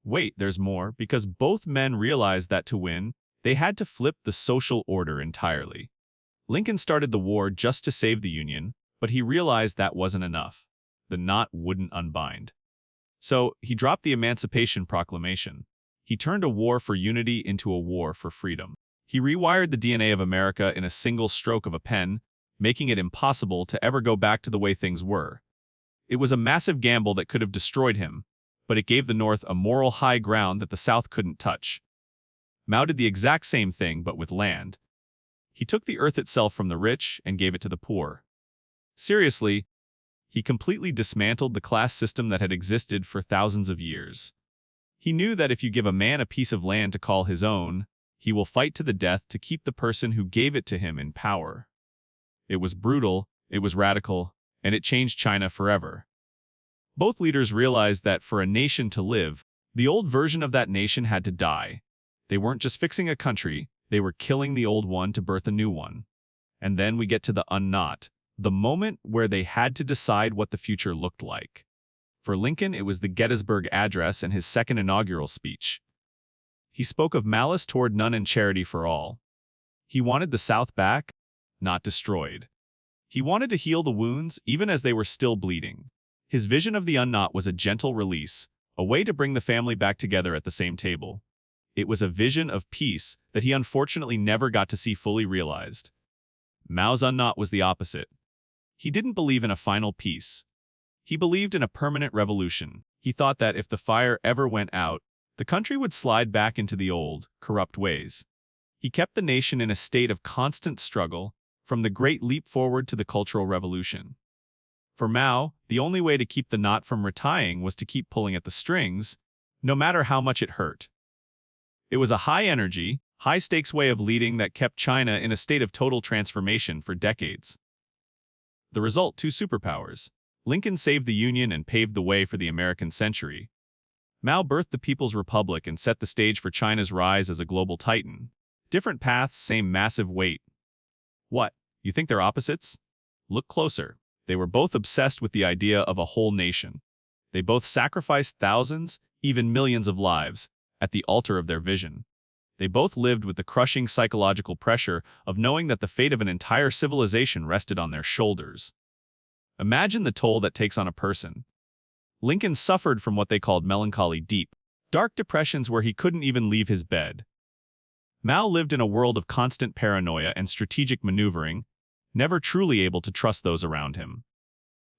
Wait, there's more, because both men realized that to win, they had to flip the social order entirely. Lincoln started the war just to save the Union, but he realized that wasn't enough. The knot wouldn't unbind. So he dropped the Emancipation Proclamation. He turned a war for unity into a war for freedom. He rewired the DNA of America in a single stroke of a pen, making it impossible to ever go back to the way things were. It was a massive gamble that could have destroyed him, but it gave the North a moral high ground that the South couldn't touch. Mao did the exact same thing, but with land. He took the earth itself from the rich and gave it to the poor. Seriously, he completely dismantled the class system that had existed for thousands of years. He knew that if you give a man a piece of land to call his own, he will fight to the death to keep the person who gave it to him in power. It was brutal, it was radical, and it changed China forever. Both leaders realized that for a nation to live, the old version of that nation had to die. They weren't just fixing a country, they were killing the old one to birth a new one. And then we get to the unknot, the moment where they had to decide what the future looked like. For Lincoln, it was the Gettysburg Address and his second inaugural speech. He spoke of malice toward none and charity for all. He wanted the South back, not destroyed. He wanted to heal the wounds even as they were still bleeding. His vision of the unknot was a gentle release, a way to bring the family back together at the same table. It was a vision of peace that he unfortunately never got to see fully realized. Mao's unknot was the opposite. He didn't believe in a final peace. He believed in a permanent revolution. He thought that if the fire ever went out, the country would slide back into the old, corrupt ways. He kept the nation in a state of constant struggle, from the Great Leap Forward to the Cultural Revolution. For Mao, the only way to keep the knot from retying was to keep pulling at the strings, no matter how much it hurt. It was a high-energy, high-stakes way of leading that kept China in a state of total transformation for decades. The result, two superpowers. Lincoln saved the Union and paved the way for the American century. Mao birthed the People's Republic and set the stage for China's rise as a global titan. Different paths, same massive weight. What? You think they're opposites? Look closer. They were both obsessed with the idea of a whole nation. They both sacrificed thousands, even millions of lives, at the altar of their vision. They both lived with the crushing psychological pressure of knowing that the fate of an entire civilization rested on their shoulders. Imagine the toll that takes on a person. Lincoln suffered from what they called melancholy deep, dark depressions where he couldn't even leave his bed. Mao lived in a world of constant paranoia and strategic maneuvering, never truly able to trust those around him.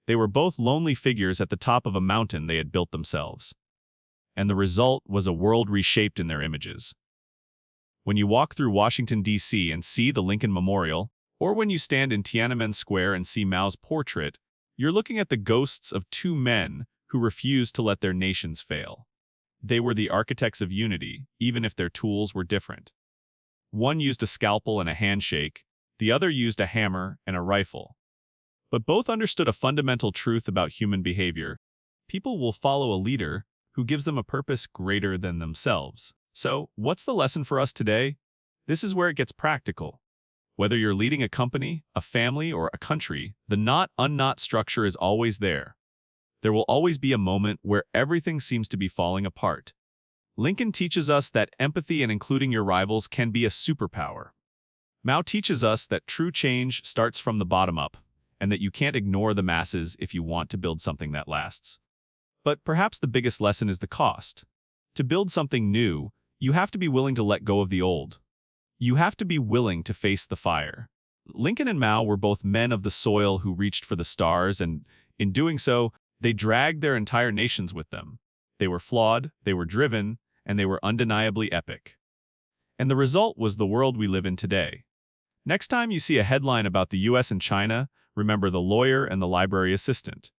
They were both lonely figures at the top of a mountain they had built themselves. And the result was a world reshaped in their images. When you walk through Washington, D.C. and see the Lincoln Memorial, or when you stand in Tiananmen Square and see Mao's portrait, you're looking at the ghosts of two men who refused to let their nations fail. They were the architects of unity, even if their tools were different. One used a scalpel and a handshake, the other used a hammer and a rifle. But both understood a fundamental truth about human behavior. People will follow a leader who gives them a purpose greater than themselves. So, what's the lesson for us today? This is where it gets practical. Whether you're leading a company, a family, or a country, the knot-unknot structure is always there. There will always be a moment where everything seems to be falling apart. Lincoln teaches us that empathy and including your rivals can be a superpower. Mao teaches us that true change starts from the bottom up, and that you can't ignore the masses if you want to build something that lasts. But perhaps the biggest lesson is the cost. To build something new, you have to be willing to let go of the old. You have to be willing to face the fire. Lincoln and Mao were both men of the soil who reached for the stars, and in doing so, they dragged their entire nations with them. They were flawed, they were driven, and they were undeniably epic. And the result was the world we live in today. Next time you see a headline about the US and China, remember the lawyer and the library assistant.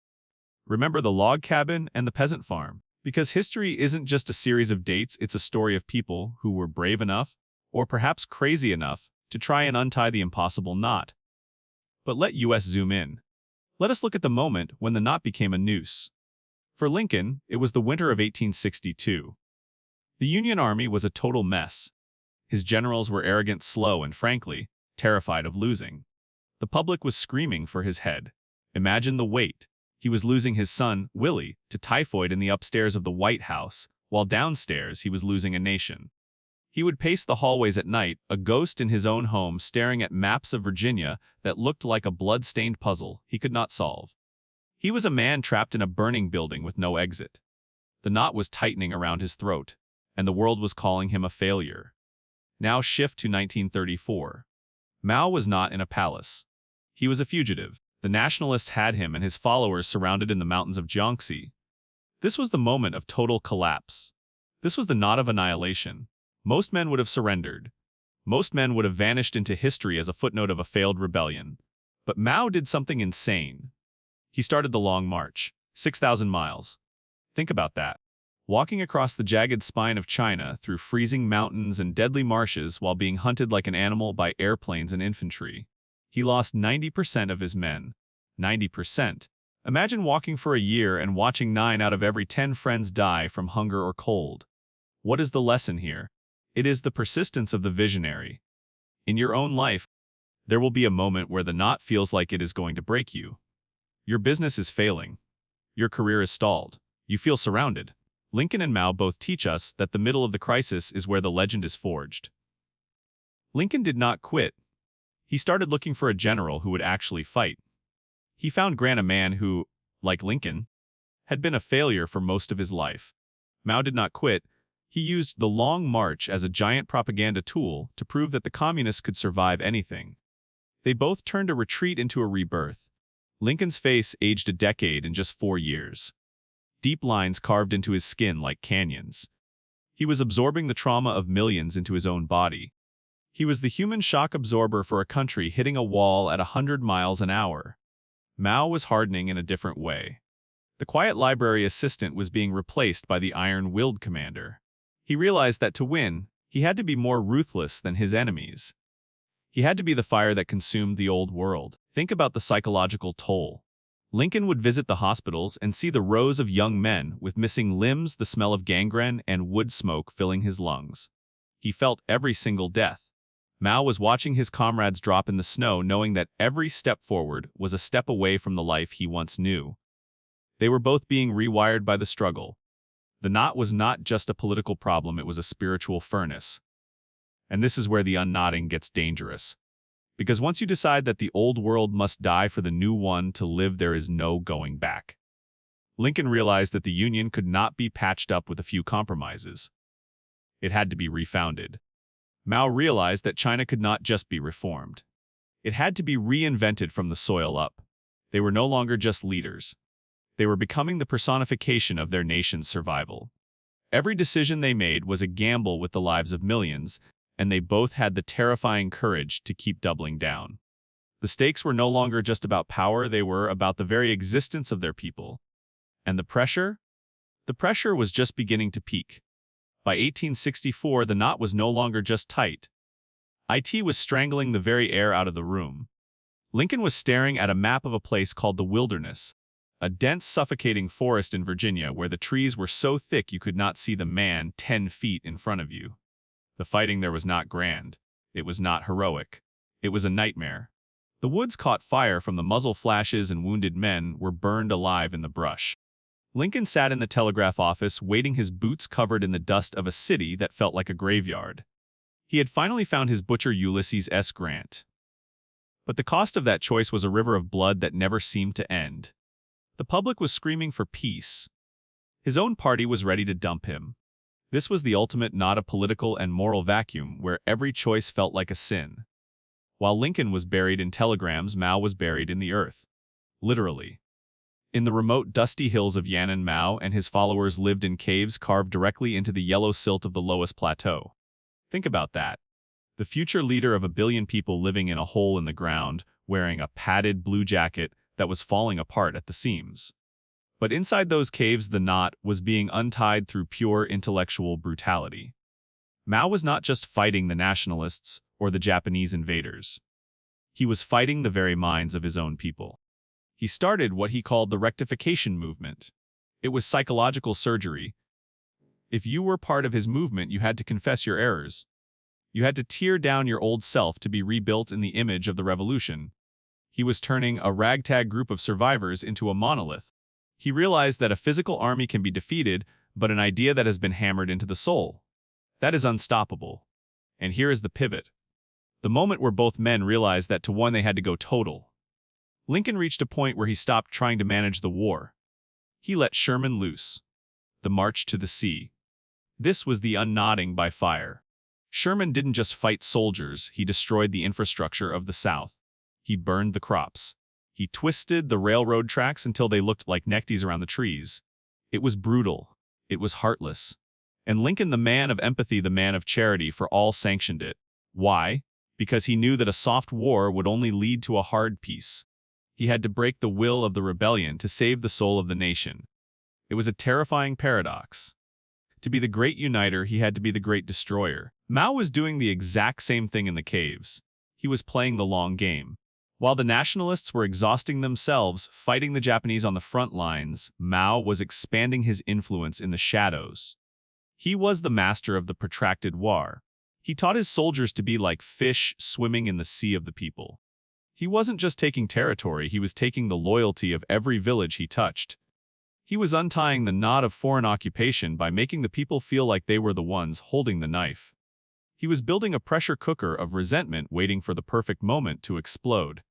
Remember the log cabin and the peasant farm. Because history isn't just a series of dates, it's a story of people who were brave enough, or perhaps crazy enough, to try and untie the impossible knot. But let us zoom in. Let us look at the moment when the knot became a noose. For Lincoln, it was the winter of 1862. The Union Army was a total mess. His generals were arrogant, slow, and frankly, terrified of losing. The public was screaming for his head. Imagine the weight. He was losing his son, Willie, to typhoid in the upstairs of the White House, while downstairs he was losing a nation. He would pace the hallways at night, a ghost in his own home, staring at maps of Virginia that looked like a blood-stained puzzle he could not solve. He was a man trapped in a burning building with no exit. The knot was tightening around his throat, and the world was calling him a failure. Now shift to 1934. Mao was not in a palace. He was a fugitive. The nationalists had him and his followers surrounded in the mountains of Jiangxi. This was the moment of total collapse. This was the knot of annihilation. Most men would have surrendered. Most men would have vanished into history as a footnote of a failed rebellion. But Mao did something insane. He started the Long March, 6,000 miles. Think about that. Walking across the jagged spine of China through freezing mountains and deadly marshes while being hunted like an animal by airplanes and infantry. He lost 90% of his men. 90%. Imagine walking for a year and watching 9 out of every 10 friends die from hunger or cold. What is the lesson here? It is the persistence of the visionary. In your own life, there will be a moment where the knot feels like it is going to break you. Your business is failing. Your career is stalled. You feel surrounded. Lincoln and Mao both teach us that the middle of the crisis is where the legend is forged. Lincoln did not quit. He started looking for a general who would actually fight. He found Grant, a man who, like Lincoln, had been a failure for most of his life. Mao did not quit. He used the Long March as a giant propaganda tool to prove that the communists could survive anything. They both turned a retreat into a rebirth. Lincoln's face aged a decade in just 4 years. Deep lines carved into his skin like canyons. He was absorbing the trauma of millions into his own body. He was the human shock absorber for a country hitting a wall at 100 miles an hour. Mao was hardening in a different way. The quiet library assistant was being replaced by the iron-willed commander. He realized that to win, he had to be more ruthless than his enemies. He had to be the fire that consumed the old world. Think about the psychological toll. Lincoln would visit the hospitals and see the rows of young men with missing limbs, the smell of gangrene and wood smoke filling his lungs. He felt every single death. Mao was watching his comrades drop in the snow, knowing that every step forward was a step away from the life he once knew. They were both being rewired by the struggle. The knot was not just a political problem, it was a spiritual furnace. And this is where the unknotting gets dangerous. Because once you decide that the old world must die for the new one to live, there is no going back. Lincoln realized that the Union could not be patched up with a few compromises. It had to be refounded. Mao realized that China could not just be reformed. It had to be reinvented from the soil up. They were no longer just leaders. They were becoming the personification of their nation's survival. Every decision they made was a gamble with the lives of millions, and they both had the terrifying courage to keep doubling down. The stakes were no longer just about power, they were about the very existence of their people. And the pressure? The pressure was just beginning to peak. By 1864, the knot was no longer just tight. It was strangling the very air out of the room. Lincoln was staring at a map of a place called the Wilderness, a dense, suffocating forest in Virginia where the trees were so thick you could not see the man 10 feet in front of you. The fighting there was not grand. It was not heroic. It was a nightmare. The woods caught fire from the muzzle flashes and wounded men were burned alive in the brush. Lincoln sat in the telegraph office, waiting, his boots covered in the dust of a city that felt like a graveyard. He had finally found his butcher, Ulysses S. Grant. But the cost of that choice was a river of blood that never seemed to end. The public was screaming for peace. His own party was ready to dump him. This was the ultimate not a political and moral vacuum where every choice felt like a sin. While Lincoln was buried in telegrams, Mao was buried in the earth. Literally. In the remote, dusty hills of Yan'an, Mao and his followers lived in caves carved directly into the yellow silt of the Loess Plateau. Think about that. The future leader of 1 billion people living in a hole in the ground, wearing a padded blue jacket that was falling apart at the seams. But inside those caves, the knot was being untied through pure intellectual brutality. Mao was not just fighting the nationalists or the Japanese invaders. He was fighting the very minds of his own people. He started what he called the rectification movement. It was psychological surgery. If you were part of his movement, you had to confess your errors. You had to tear down your old self to be rebuilt in the image of the revolution. He was turning a ragtag group of survivors into a monolith. He realized that a physical army can be defeated, but an idea that has been hammered into the soul. That is unstoppable. And here is the pivot. The moment where both men realized that to win they had to go total. Lincoln reached a point where he stopped trying to manage the war. He let Sherman loose. The march to the sea. This was the unknotting by fire. Sherman didn't just fight soldiers, he destroyed the infrastructure of the South. He burned the crops. He twisted the railroad tracks until they looked like neckties around the trees. It was brutal. It was heartless. And Lincoln, the man of empathy, the man of charity, for all sanctioned it. Why? Because he knew that a soft war would only lead to a hard peace. He had to break the will of the rebellion to save the soul of the nation. It was a terrifying paradox. To be the great uniter, he had to be the great destroyer. Mao was doing the exact same thing in the caves. He was playing the long game. While the nationalists were exhausting themselves fighting the Japanese on the front lines, Mao was expanding his influence in the shadows. He was the master of the protracted war. He taught his soldiers to be like fish swimming in the sea of the people. He wasn't just taking territory, he was taking the loyalty of every village he touched. He was untying the knot of foreign occupation by making the people feel like they were the ones holding the knife. He was building a pressure cooker of resentment waiting for the perfect moment to explode.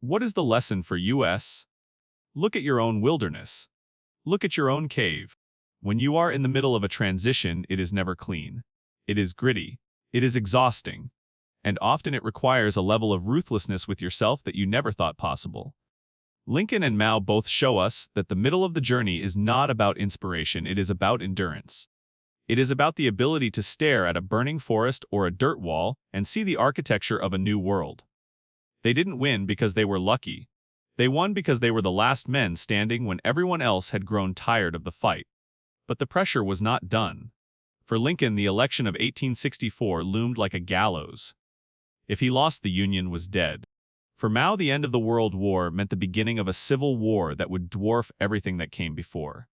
What is the lesson for us? Look at your own wilderness. Look at your own cave. When you are in the middle of a transition, it is never clean. It is gritty. It is exhausting. And often it requires a level of ruthlessness with yourself that you never thought possible. Lincoln and Mao both show us that the middle of the journey is not about inspiration, it is about endurance. It is about the ability to stare at a burning forest or a dirt wall and see the architecture of a new world. They didn't win because they were lucky. They won because they were the last men standing when everyone else had grown tired of the fight. But the pressure was not done. For Lincoln, the election of 1864 loomed like a gallows. If he lost, the Union was dead. For Mao, the end of the World War meant the beginning of a civil war that would dwarf everything that came before.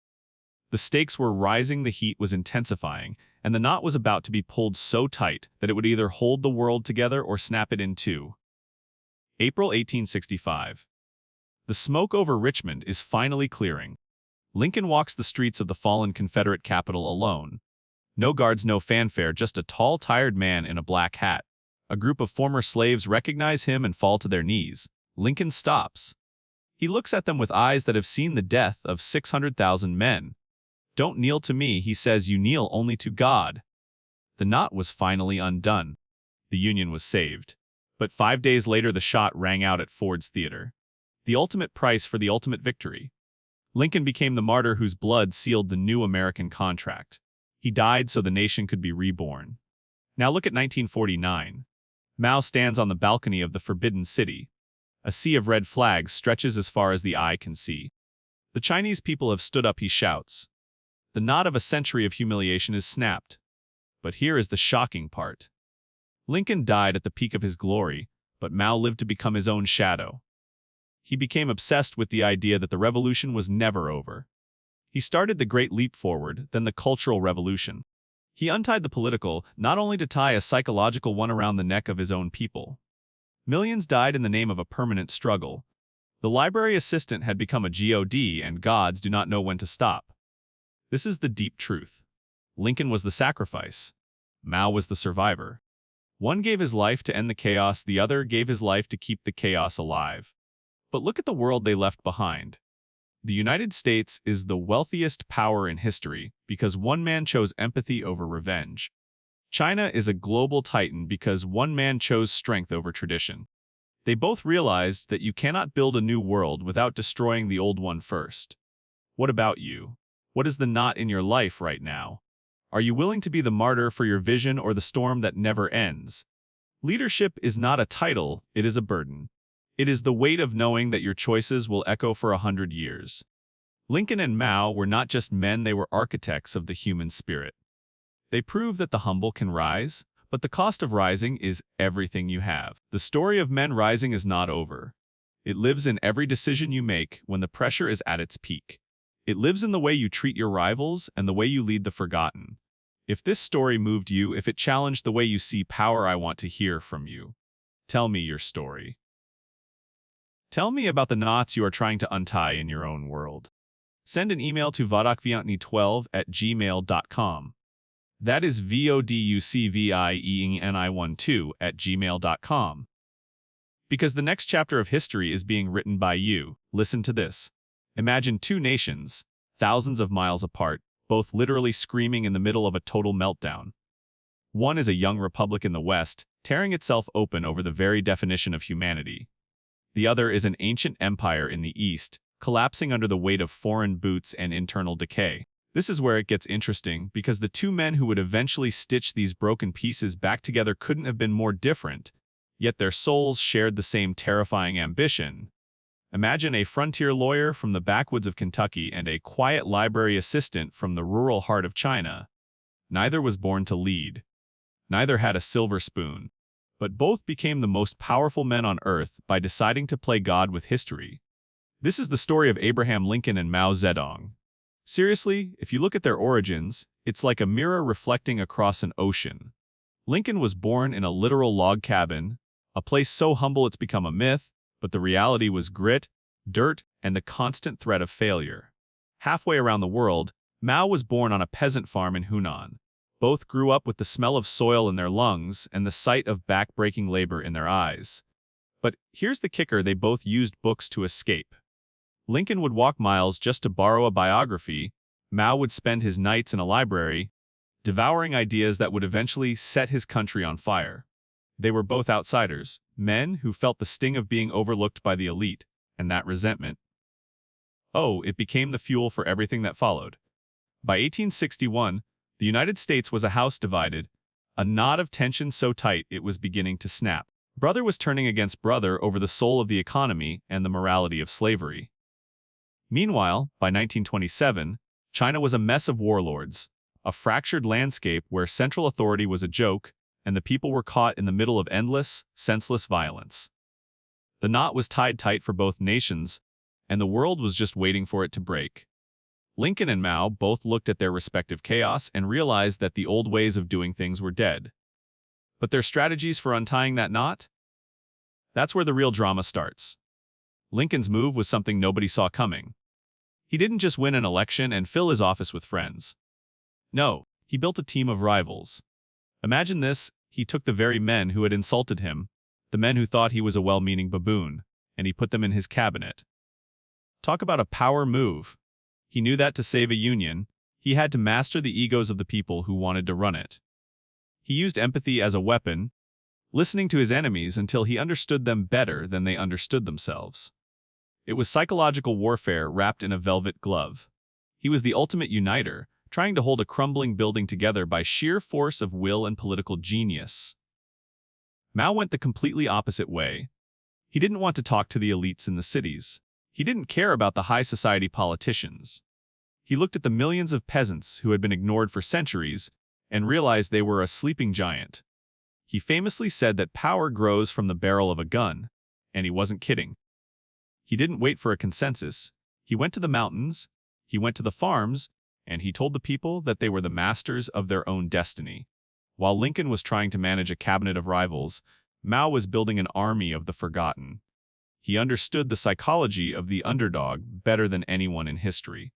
The stakes were rising, the heat was intensifying, and the knot was about to be pulled so tight that it would either hold the world together or snap it in two. April 1865. The smoke over Richmond is finally clearing. Lincoln walks the streets of the fallen Confederate capital alone. No guards, no fanfare, just a tall, tired man in a black hat. A group of former slaves recognize him and fall to their knees. Lincoln stops. He looks at them with eyes that have seen the death of 600,000 men. "Don't kneel to me," he says, "you kneel only to God." The knot was finally undone. The Union was saved. But 5 days later, the shot rang out at Ford's Theater. The ultimate price for the ultimate victory. Lincoln became the martyr whose blood sealed the new American contract. He died so the nation could be reborn. Now look at 1949. Mao stands on the balcony of the Forbidden City. A sea of red flags stretches as far as the eye can see. The Chinese people have stood up, he shouts. The knot of a century of humiliation is snapped. But here is the shocking part. Lincoln died at the peak of his glory, but Mao lived to become his own shadow. He became obsessed with the idea that the revolution was never over. He started the Great Leap Forward, then the Cultural Revolution. He untied the political, not only to tie a psychological one around the neck of his own people. Millions died in the name of a permanent struggle. The library assistant had become a god, and gods do not know when to stop. This is the deep truth. Lincoln was the sacrifice. Mao was the survivor. One gave his life to end the chaos, the other gave his life to keep the chaos alive. But look at the world they left behind. The United States is the wealthiest power in history because one man chose empathy over revenge. China is a global titan because one man chose strength over tradition. They both realized that you cannot build a new world without destroying the old one first. What about you? What is the knot in your life right now? Are you willing to be the martyr for your vision or the storm that never ends? Leadership is not a title, it is a burden. It is the weight of knowing that your choices will echo for 100 years. Lincoln and Mao were not just men, they were architects of the human spirit. They prove that the humble can rise, but the cost of rising is everything you have. The story of men rising is not over. It lives in every decision you make when the pressure is at its peak. It lives in the way you treat your rivals and the way you lead the forgotten. If this story moved you, if it challenged the way you see power, I want to hear from you. Tell me your story. Tell me about the knots you are trying to untie in your own world. Send an email to vodokviantny12@gmail.com. That is voducvieni12@gmail.com. Because the next chapter of history is being written by you. Listen to this. Imagine two nations, thousands of miles apart, both literally screaming in the middle of a total meltdown. One is a young republic in the West, tearing itself open over the very definition of humanity. The other is an ancient empire in the East, collapsing under the weight of foreign boots and internal decay. This is where it gets interesting, because the two men who would eventually stitch these broken pieces back together couldn't have been more different, yet their souls shared the same terrifying ambition. Imagine a frontier lawyer from the backwoods of Kentucky and a quiet library assistant from the rural heart of China. Neither was born to lead. Neither had a silver spoon. But both became the most powerful men on earth by deciding to play God with history. This is the story of Abraham Lincoln and Mao Zedong. Seriously, if you look at their origins, it's like a mirror reflecting across an ocean. Lincoln was born in a literal log cabin, a place so humble it's become a myth, but the reality was grit, dirt, and the constant threat of failure. Halfway around the world, Mao was born on a peasant farm in Hunan. Both grew up with the smell of soil in their lungs and the sight of back-breaking labor in their eyes. But here's the kicker: they both used books to escape. Lincoln would walk miles just to borrow a biography. Mao would spend his nights in a library, devouring ideas that would eventually set his country on fire. They were both outsiders, men who felt the sting of being overlooked by the elite, and that resentment. Oh, it became the fuel for everything that followed. By 1861, the United States was a house divided, a knot of tension so tight it was beginning to snap. Brother was turning against brother over the soul of the economy and the morality of slavery. Meanwhile, by 1927, China was a mess of warlords, a fractured landscape where central authority was a joke, and the people were caught in the middle of endless, senseless violence. The knot was tied tight for both nations, and the world was just waiting for it to break. Lincoln and Mao both looked at their respective chaos and realized that the old ways of doing things were dead. But their strategies for untying that knot? That's where the real drama starts. Lincoln's move was something nobody saw coming. He didn't just win an election and fill his office with friends. No, he built a team of rivals. Imagine this: he took the very men who had insulted him, the men who thought he was a well-meaning baboon, and he put them in his cabinet. Talk about a power move. He knew that to save a union, he had to master the egos of the people who wanted to run it. He used empathy as a weapon, listening to his enemies until he understood them better than they understood themselves. It was psychological warfare wrapped in a velvet glove. He was the ultimate uniter, trying to hold a crumbling building together by sheer force of will and political genius. Mao went the completely opposite way. He didn't want to talk to the elites in the cities. He didn't care about the high society politicians. He looked at the millions of peasants who had been ignored for centuries and realized they were a sleeping giant. He famously said that power grows from the barrel of a gun, and he wasn't kidding. He didn't wait for a consensus. He went to the mountains, he went to the farms, and he told the people that they were the masters of their own destiny. While Lincoln was trying to manage a cabinet of rivals, Mao was building an army of the forgotten. He understood the psychology of the underdog better than anyone in history.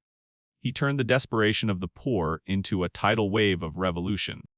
He turned the desperation of the poor into a tidal wave of revolution.